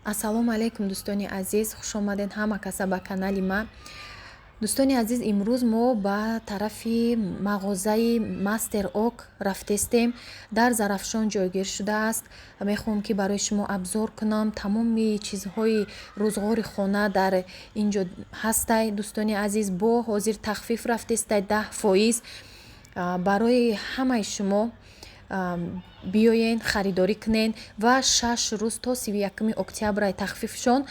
ассалому алайкум дӯстони азиз, хуш омадед ҳама каса ба канали ма. Дӯстони азиз, имрӯз мо ба тарафи мағозаи Мастер Ок рафтестем. Дар Зарафшон ҷойгир шудааст. Мехоҳам ки барои шумо абзор кунам. Тамоми чизҳои рӯзғори хона дар инҷо ҳастай. Дӯстони азиз, бо ҳозир тахфиф рафтестай 10%. Барои ҳамаи шумо биёен харидорӣ кунен ва 6 рӯз то 31 октябрай тахфифшон.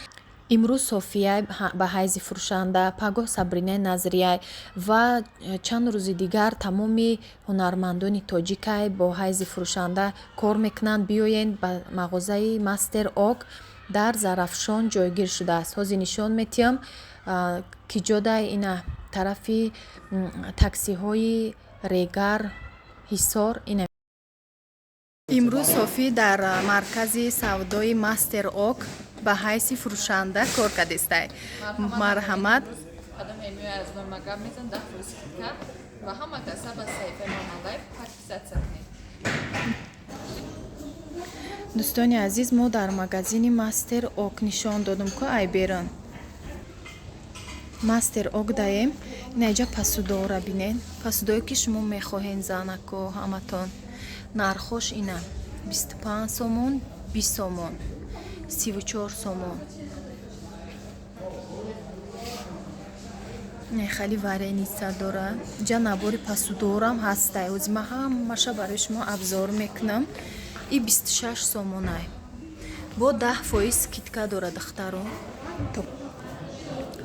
имрӯз София ба ҳайзи фурӯшанда, пагоҳ Сабринаи Назрияй ва чанд рӯзи дигар тамоми ҳунармандони тоҷикай бо ҳайзи фурӯшанда кор мекунанд. Биёен ба мағозаи Мастер Ок дар Зарафшон ҷойгир шудааст. ҳозир нишон метиҳам ки ҷодай ина тарафи таксиҳои Регар Ҳисор ина. имрӯз Софӣ дар маркази савдои Мастер Ок ба ҳайси фурӯшанда кор кардестай. Марҳамат. Дӯстони азиз, мо дар магазини Мастер Ок нишон додум ко ай берун. Мастер Ок даем. Инаҷа пасудора бинен. Пасудое ки шумо мехоҳен занако ҳаматон. Нархош ина 25 сомон, 20 сомон, 34 сомон. Нехали вареница дора. Ҷа набори пасудорам ҳастай. Ҳозир ма ҳамаша барои шумо абзор мекунам. И 26 сомонай. Бо 10% скидка дора духтарон.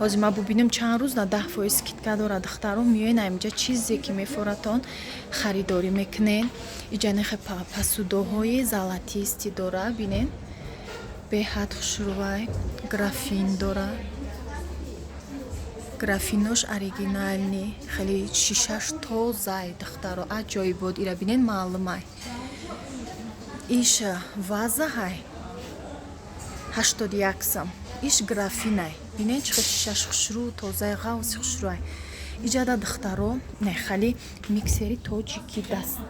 ҳозир ма бубинем чанд рӯз на 10% скидка дора духтарон. миёен инҷа чизе ки мефоратон харидорӣ мекунен. иҷа нехе пасудоҳои золатисти дора. бинен беҳад хушрӯвай. графин дора. графинош оригинални хеле шишаш тозай духтаро аҷоибод. ира бинен маълумай. иш вазаҳай 81 сом. иш графинай. бинен чихел шишаш хушрӯ тозай ғавси хушрӯай. иҷада духтаро нехали миксери тоҷики даст.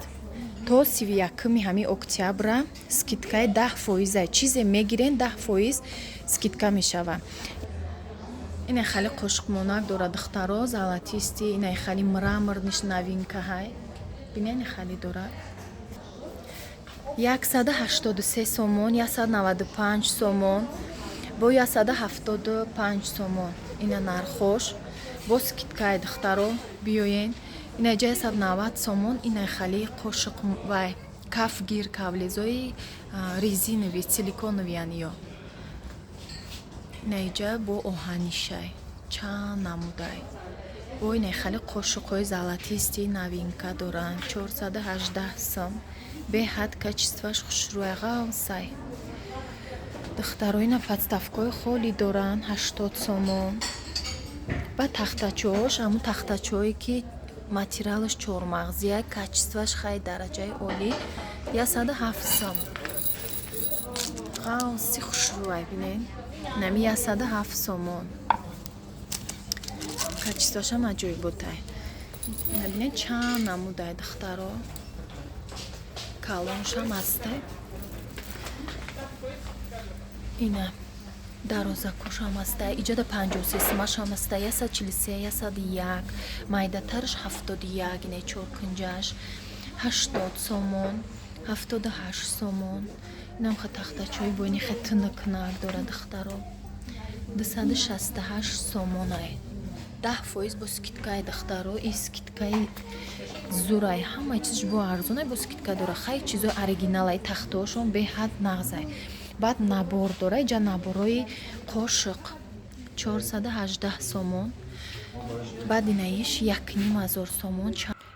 то 31 ҳами октябра скидкаи 10%. чизе мегирен 10% скидка мешава. ина хали қошуқмонак дора духтаро золатисти. ина хали мраморниш новинкаҳай. бинен хали дора 183 сомон, 195 сомон, бо 175 сомон. ина нархош бо скидкаи духтаро биёен. ина ҷа 190 сомон. ина хали қошуқ вай кафгир кавлезои резинови силиконовиян ё. ина ҷа бо оҳанишай чанд намудай. бо ина хали қошуқҳои золатисти новинка доранд. 418 сом. беҳад качестваш хушрӯй ғавсай. духтароина подставкаҳои холӣ доранд 80 сомон. ба тахтачош аму тахтачое ки материалаш чормағзия, качестваш хай дараҷаи олӣ 107 сом. ғавси хушрӯй бинен. нами 107 сомон. качествашам аҷоиботай. бинен чанд намудай духтаро. калоншам ҳастай. ина дарозакушам ҳастай. иҷода 53 сомашам ҳастай. 143, 101. майдатараш 71. ина чоркунҷаш 80 сомон, 78 сомон. инам ха тахтачои бо ини ха тинакнак дора духтаро 268 сомонай. 10% бо скидкаи духтаро. и скидкаи зурай. ҳама чизш бо арзонай бо скидка дора. хай чизои оригиналай. тахтаошон беҳад нағзай. баъд набор дора. иҷа наборои қошуқ 418 сомон. баъд инаиш 1500 сомон.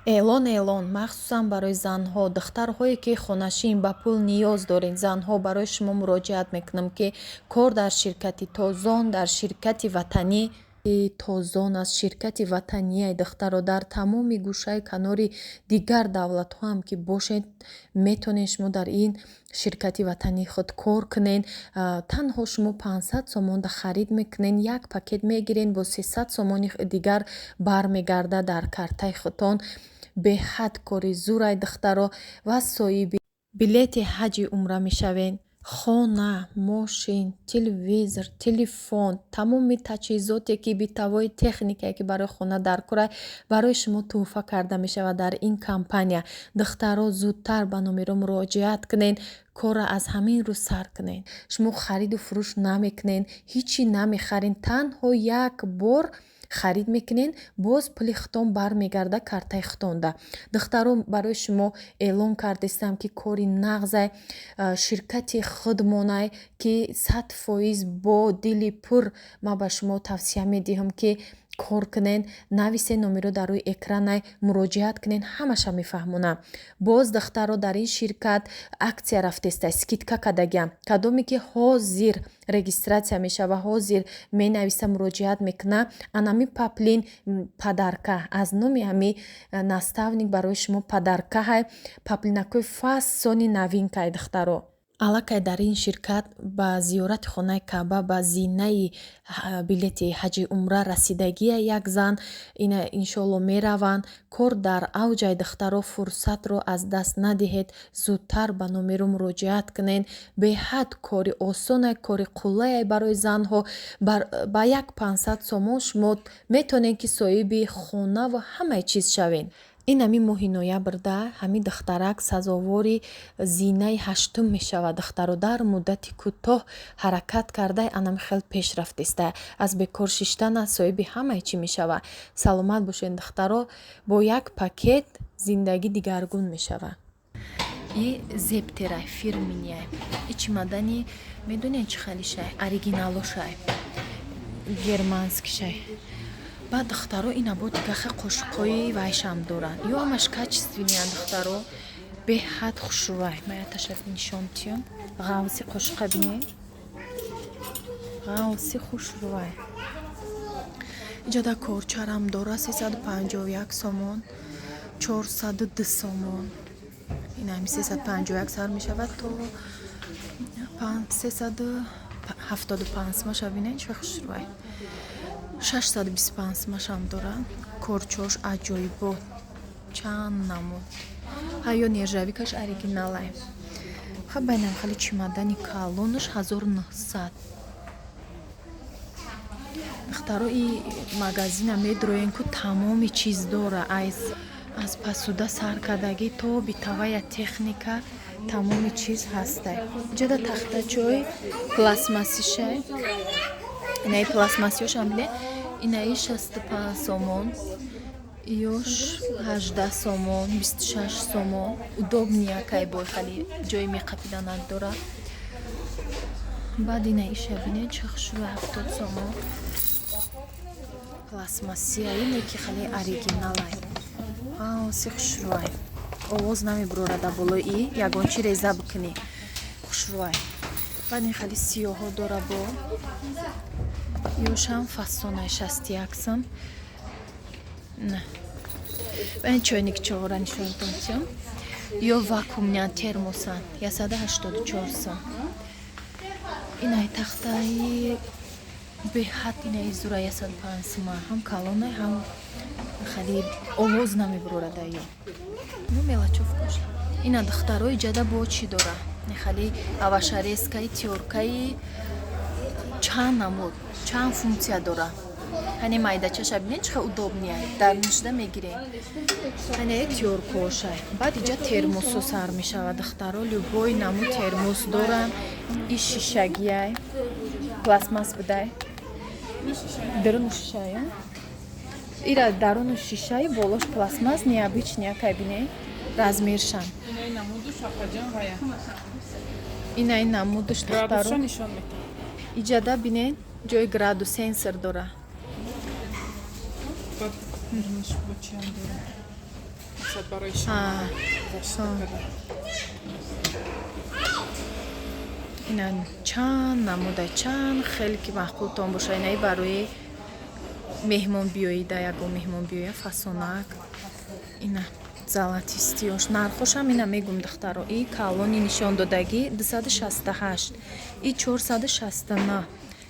эълон махсусан барои занҳо, духтарҳое ки хонашин ба пул ниёз доред. занҳо барои шумо муроҷиат мекунам ки кор дар ширкати Тозон, дар ширкати ватанӣ Тозон аз ширкати ватанияи духтаро дар тамоми гӯшаи канори дигар давлатҳо ҳам ки бошед метонед шумо дар ин ширкати ватании худ кор кунен. танҳо шумо 500 сомонда харид мекунен. як пакет мегирен бо 300 сомони дигар бармегарда дар картаи худтон. беҳад кори зурай духтаро ва соҳиби билети ҳаҷи умра мешавен. хона, мошин, телевизор, телефон, тамоми таҷҳизоте ки битавои техникае ки барои хона дар кора барои шумо тӯҳфа карда мешавад дар ин компания. духтаро зудтар ба номеро муроҷиат кунед, корро аз ҳамин рӯз сар кунед. шумо хариду фурӯш намекунед, ҳичи намехаред, танҳо як бор харид мекунен, боз пули хитон бармегарда картаи хитонда. духтаро барои шумо эълон кардастам ки кори нағзай, ширкати худмонай ки 100% бо дили пур ман ба шумо тавсия медиҳам ки кор кунен. нависен номеро дар рӯи экранай, муроҷиат кунен, ҳамаша мефаҳмонам. боз духтаро дар ин ширкат аксия рафтестай, скидка кардагиам. кадоме ки ҳозир регистратсия мешава, ҳозир менависа, муроҷиат мекуна, анами паплин падарка, аз номи ҳами наставник барои шумо падаркаҳай, паплинакои фасони новинкаи духтаро. аллакай дар ин ширкат ба зиёрати хонаи каъба, ба зинаи билети ҳаҷи умра расидагия як зан ина иншоалло мераванд. кор дар авҷай духтаро, фурсатро аз даст надиҳед, зудтар ба номеро муроҷиат кунед. беҳад кори осонай, кори қуллае барои занҳо. ба 1 500 сомон шумо метавонед ки соҳиби хонаву ҳамаи чиз шавед. ин ҳами моҳи ноябрда ҳами духтарак сазовори зинаи 8 мешавад. духтаро дар муддати кӯтоҳ ҳаракат карда анами хел пешрафт иста, аз бекор шиштана соҳиби ҳамаи чӣ мешава. саломат бошед духтаро, бо як пакет зиндагӣ дигаргун мешава. и зептерай фирминияй, и чемодани медонед чӣ халишай, оригиналошай, германскишай. баъд духтаро ина бо дигаха қошуқҳои вайшам доранд. ё ҳамаш качествениянд духтаро, беҳад хушрӯай. маяташад нишон тиём. ғавси қошуқа бинед. ғавси хушрӯай. иҷода корчарам дора 351 сомон, 402 сомон. ин ҳами 351 сар мешавад то 375 маша. бинед чӣ хушрӯай. 625 машам дорад. корчош аҷоибот, чанд намуд. ҳаё нержавикаш оригиналай. байнам хали чемодани калонаш 1900. духтаро и магазина медроен ку тамоми чиз дора, аз пасуда саркардагӣ то битавая техника, тамоми чиз ҳастай. ҷода тахтачой пластмассишай. инаи пластмассиёшам биле, инаи 65 сомон, ёш 18 сомон, 26 сомон. удобниякай бой хали ҷои меқапиданак дора. баъд ина иша бинед чӣ хушрӯи 70 сомон. пластмассия ине ки хали оригиналай. си хушрӯай. овоз намебурорада боло и ягон чи реза бикунӣ. хушрӯай. баъд ин хали сиёҳо дора бо ёшам фасонай 61 сом. не. баъд чойник чаҳора нишонтон тиём. ё вакуумнян термосан 184 сом. инаи тахтаи беҳад инаи зура 105 сом. ҳам калонай, ҳам хали овоз намебурорада ё. ну мелачов кош. ина духтарои ҷада бо чӣ дора? хали авашарескаи тёркаи чанд намуд, чанд функсия дора. ҳане майдачаша бинед чӣ удобния, дар нушда мегирем. ҳане тёркошай. баъд иҷа термосо сар мешава. духтаро любой намуд термос доранд. и шишагияй пластмас будай. даруну шишая. ира даруну шишаи болош пластмас необычниякай бинед. размершан. инаи намудуш духтаро. иҷада бинед ҷои градус сенсор дора. ина чанд намуда, чанд хеле ки маҳқултон боша. инаи барои меҳмон биёида, ягон меҳмон биёя фасонак. ина золотистиёш нархошам ина мегум духтаро. и калони нишондодагӣ 268, и 469.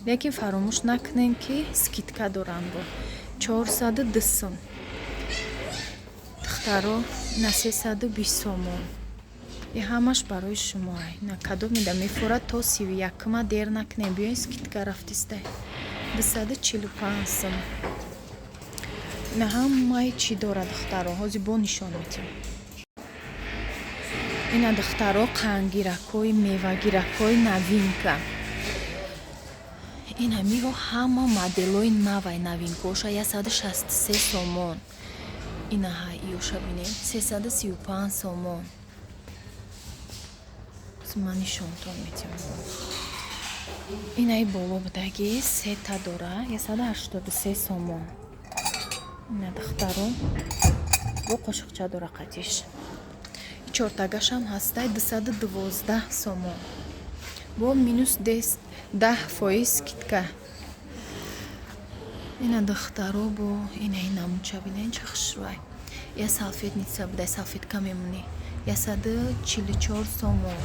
лекин фаромӯш накунем ки скидка доранд бо 402 сом. духтаро ина 320 сомон. и ҳамаш барои шумо. На кадо медам мефурад то 31-ма дер накне. Биёин скидка рафтистай 245 сом. На ҳамаи чӣ дорад духтаро ҳозир бо нишон медиҳам. ина духтаро қандгиракҳои мевагиракҳои новинка. ин ҳамиҳо ҳама моделҳои навай новинкаоша 163 сомон. ина ҳай иёша бинем 335 сомон. ман нишонтон медиҳам. инаи боло будаги сета дора 183 сомон. ина духтаро бо қошиқча дора қатиш. чортагашам ҳастай 212 сомон. бо минус 10% скидка. ина духтаро бо инаи намуча бинен чӣ хушрӯй. я салфетница будай салфетка мемуни 144 сомон.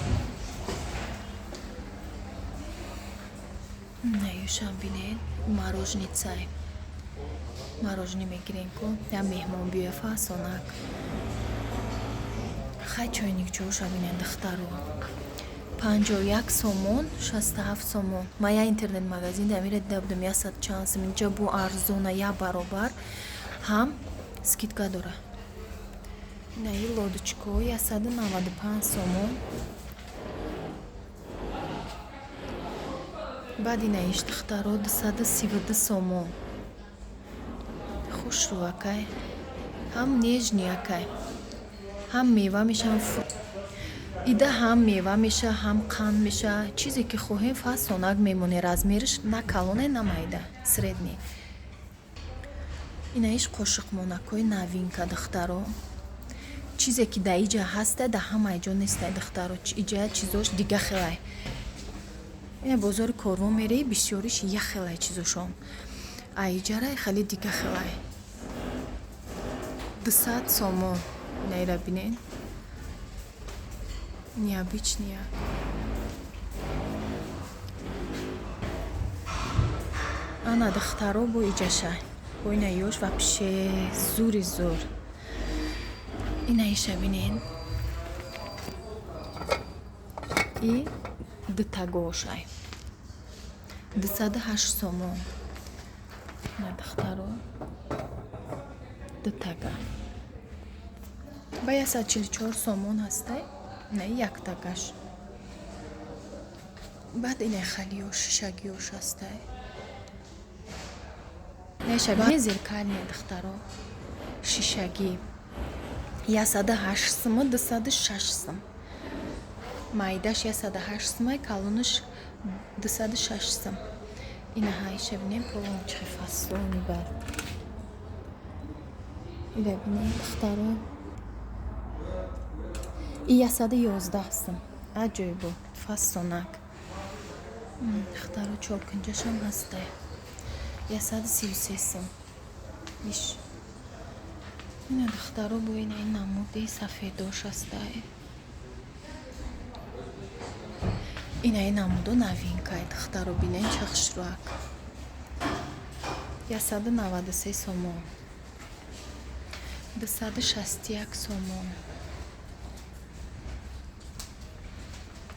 наюшам бинен мороженицай. морожене мегирем ку я меҳмон биёя фасонак. хай чойник ҷоша бинен духтаро 51 сомон 67 сомон. ма я интернет магазин дамира дида будам 100 чанд сом. инҷа бо арзона я баробар ҳам скидка дора. инаи лодочко 195 сомон. баъд инаиш духтаро 232 сомон. хушрӯ акай. ҳам нежни акай. ҳам мева меша ида ҳам мева меша ҳам қанд меша. чизе ки хоҳем фасонак мемоне. размериш на калоне на майда средни. инаиш қошиқмонакҳои новинка духтаро. чизе ки да иҷа ҳастай да ҳамаи ҷо нестай духтаро. иҷа чизош дига хелай. ина бозори корвон мерӣ бисёриш я хелай чизошон. а иҷарай хеле дига хелай. 200 сомон. инаира бинен необычния. ана духтаро бо иҷаша бо ина ёш вообще зури зур. ина иша бинен и дтагошай 208 сомон. ина духтаро дтага ба 144 сомон ҳастай. ина яктагаш. баъд ина халиёш шишагиёш ҳастай. нешаби зеркальне духтаро шишагӣ 108 сом 206 сом. майдаш 108 сом калониш 206 сом. ина ҳай шабинем полон чӣ фасони бар. ина бинем духтаро и 111 сом. аҷоибо фасонак. духтаро чоркунҷашам ҳастай 133 сом. иш ина духтаро бо инаи намуди сафедош ҳастай. инаи намудо новинкай духтаро бинен чӣ хушрӯак. 193 сомон. 261 сомон.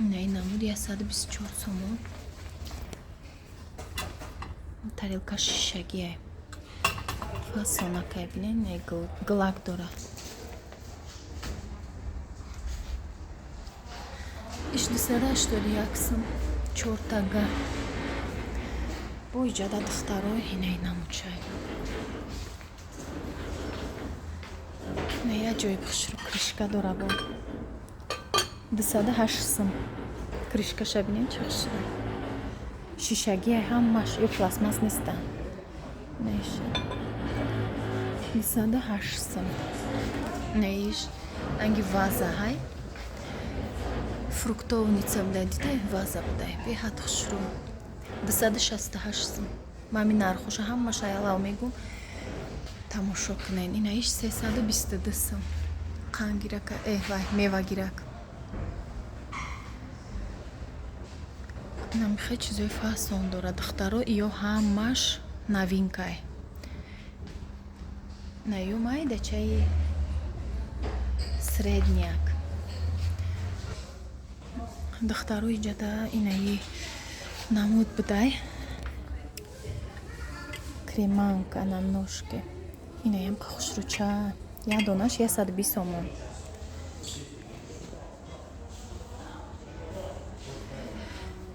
инаи намуди 124 сомон. тарелка шишагие фасонакай бинен глак дора. иш 281 сом. чортага бо иҷада духтаро инаи намучай. ина я ҷои хушрӯ кришка дора бо 208 сом. кришкаша бинем чӣ хушрӯ. шишагия ҳамаш ё пластмас неста. неша 208 сом. неиш анги ваза ҳай фруктовница будай дидай ваза будай беҳад хушрӯ 268 сом. мами нархоша ҳамаша ялав мегум тамошо кунен. инаиш 322 сом. қандгирака вай мевагирак. намихе чизои фасон дора духтаро. иё ҳамаш новинкай. наё майда чаи средняк духтару иҷада инаи намуд будай креманка на ножке инаям хушруча я донаш 120 сомон.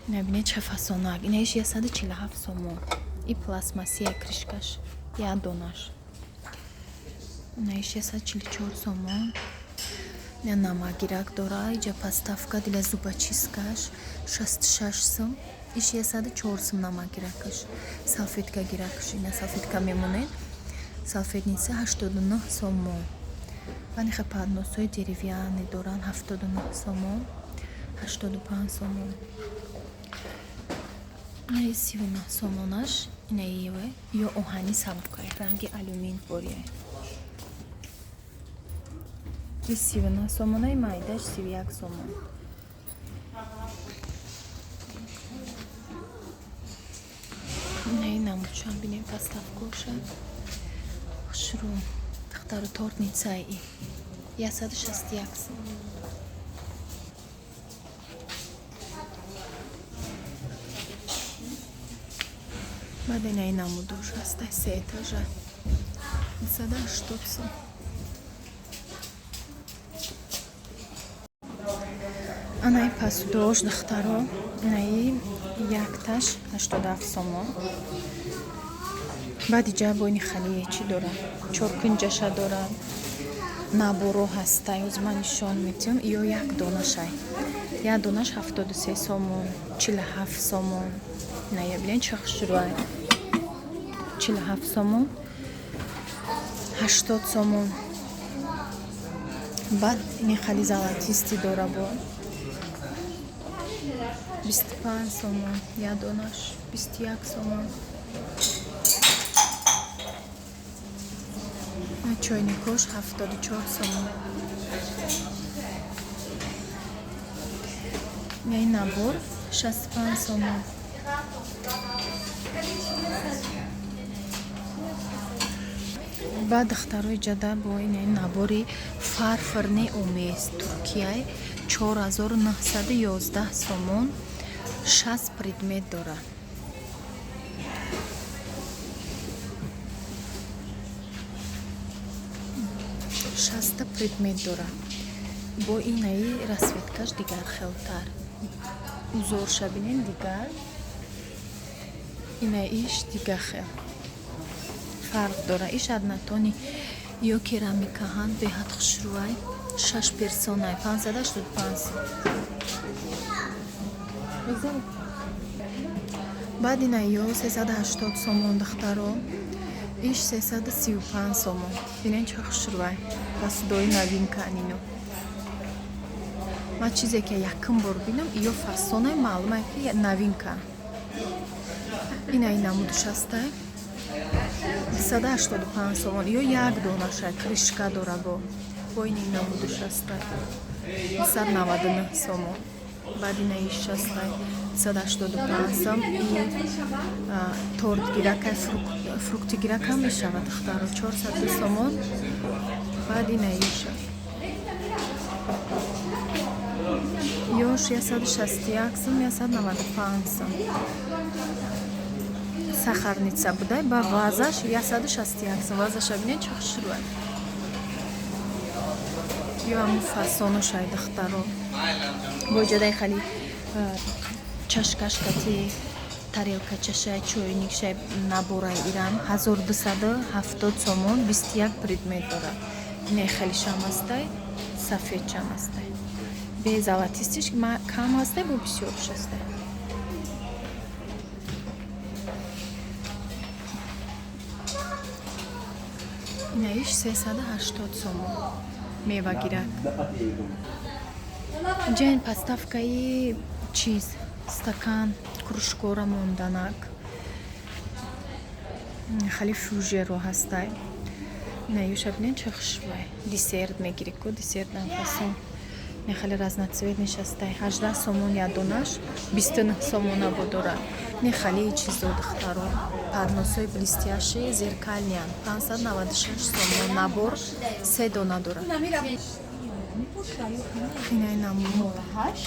Набине ча фасонак инаиш 147 сомон. И пластмассия кришкаш я донаш инаиш 144 сомон. Я намагирак дора иҷа поставка для зубочисткаш 66 сом. Иш 104 сом намагиракаш. Салфетка гиракаш ина салфетка мемонед. Салфетница 89 сомон. Ваниха подносои деревяне доран 79 сомон. 85 сомон. Инаи 39 сомонаш инаиве ё оҳани самукай ранги алюмин борияй. И 39 сомонаи майдаш 31 сомон. Инаи намучан бинем поставкоша хушру духтару тортницаи 161 сом. Баъд инаи намудош ҳастай 3 этажа 180 сом. анаи пасудош духтаро инаи якташ 87 сомон. баъд иҷа боини халие чӣ дора чоркунҷаша дора наборо ҳастай озма нишон метиҳам ё як донашай як донаш 73 сомон 47 сомон. иная бинед ча хушрӯай 47 сомон 80 сомон. баъд ини хали золотисти дора бо 25 сомон як донаш 21 сомон. чойникош 74 сомон. яи набор 65 сомон. баъд духтарои ҷада бо инаи набори фарфарни умез туркияи 4911 сомон 60 предмет дора. шаста предмет дора. бо инаи расветкаш дигар хелтар узорша бинен дигар инаиш дигар хел фарқ дора. иш аднатони ё керамикаҳан беҳад хушрӯай 6 персонай 585 сом. баъд инаи ё 380 сомон духтаро иш 335 сомон. бинен ча хушрӯай пасудои новинка анино. ма чизе ки якум бор бинам ё фасонаи маълумае ки новинка. инаи намудуш ҳастай 285 сомон ё як донашай кришка дора бо ини намудуш ҳастай 299 сомон. баъд инаиш ҳастай 285 сом. и тортгиракай фруктигирака мешавад духтаро 400 сомон. баъд инаиша ёш 161 сом 195 сом. сахарница будай ба вазаш 161 сом. вазаша бинед ча хушрӯай ё ҳамун фасоношай духтаро бо иҷодаи хали чашкашкати тарелкачашай чойникшай набораи иран 1270 сомон 21 предмет дора. инаи хели шам ҳастай сафедчам ҳастай бе золотистиш кам ҳастай бо бисёрш ҳастай. инаиш 380 сомон мевагирак. ҷаин поставкаи чиз стакан кружкора монданак хали фужеро ҳастай. инаиша бинед ча хушрӯай десерт мегирику десерт фасон хали разноцвет нишастай 18 сомон як донаш 29 сомона бодора. не хали чизо духтаро подносои блестящие зеркальнян 596 сомон набор 3 дона дора. Инай намуд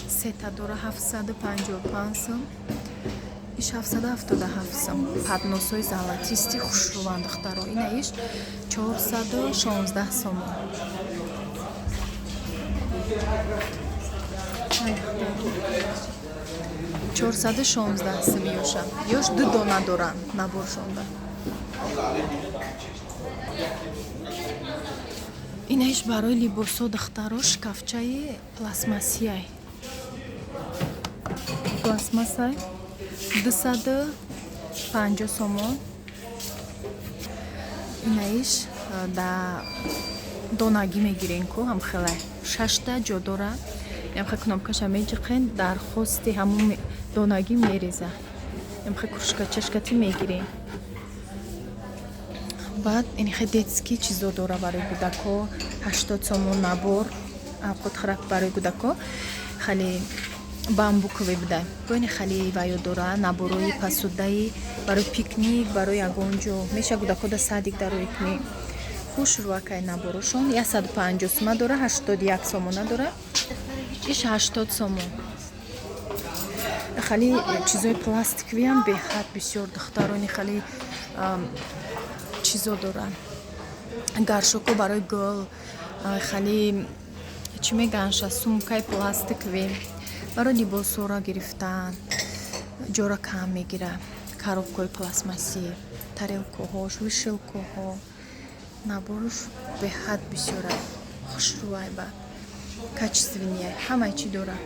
сета дора 755 сом. Иш 777 сом. Падносои золотисти хушруванд духтаро. Инаиш 416 сом. 416 сом ёша. Ёш ду дона доран наборшонда. Инаиш барои либосо духтаро шкафчаи пластмассияй. Пластмассай 250 сомон. Инаиш да донагӣ мегирен ку ҳамхелай 6та ҷо дора. Ямхе кнопкаша меҷиқен дархости ҳамун донагӣ мереза. Ямхе кружка-чашкати мегирен. Баъд инхе детский чизо дора барои кӯдако 80 сомон набор авқотхӯрак барои кӯдако хеле бамбукове буда. Боини хеле ваё дора наборои посудаи барои пикник барои ягон ҷо меша кӯдако да садик дарои кни хушрувакай наборошон 150 сома дора 81 сомона дора. Иш 80 сомон. Хеле чизои пластиковиам беҳад бисёр духтарони хеле чизо доранд. Гаршоко барои гул хеле чӣ меганаша сумкаи пластикови барои либосоро гирифтан ҷора кам мегира. Коробкаи пластмассӣ, тарелкаҳош, вишилкаҳо наборш беҳад бисёра хушрӯай ба качественияй ҳамаи чӣ дора.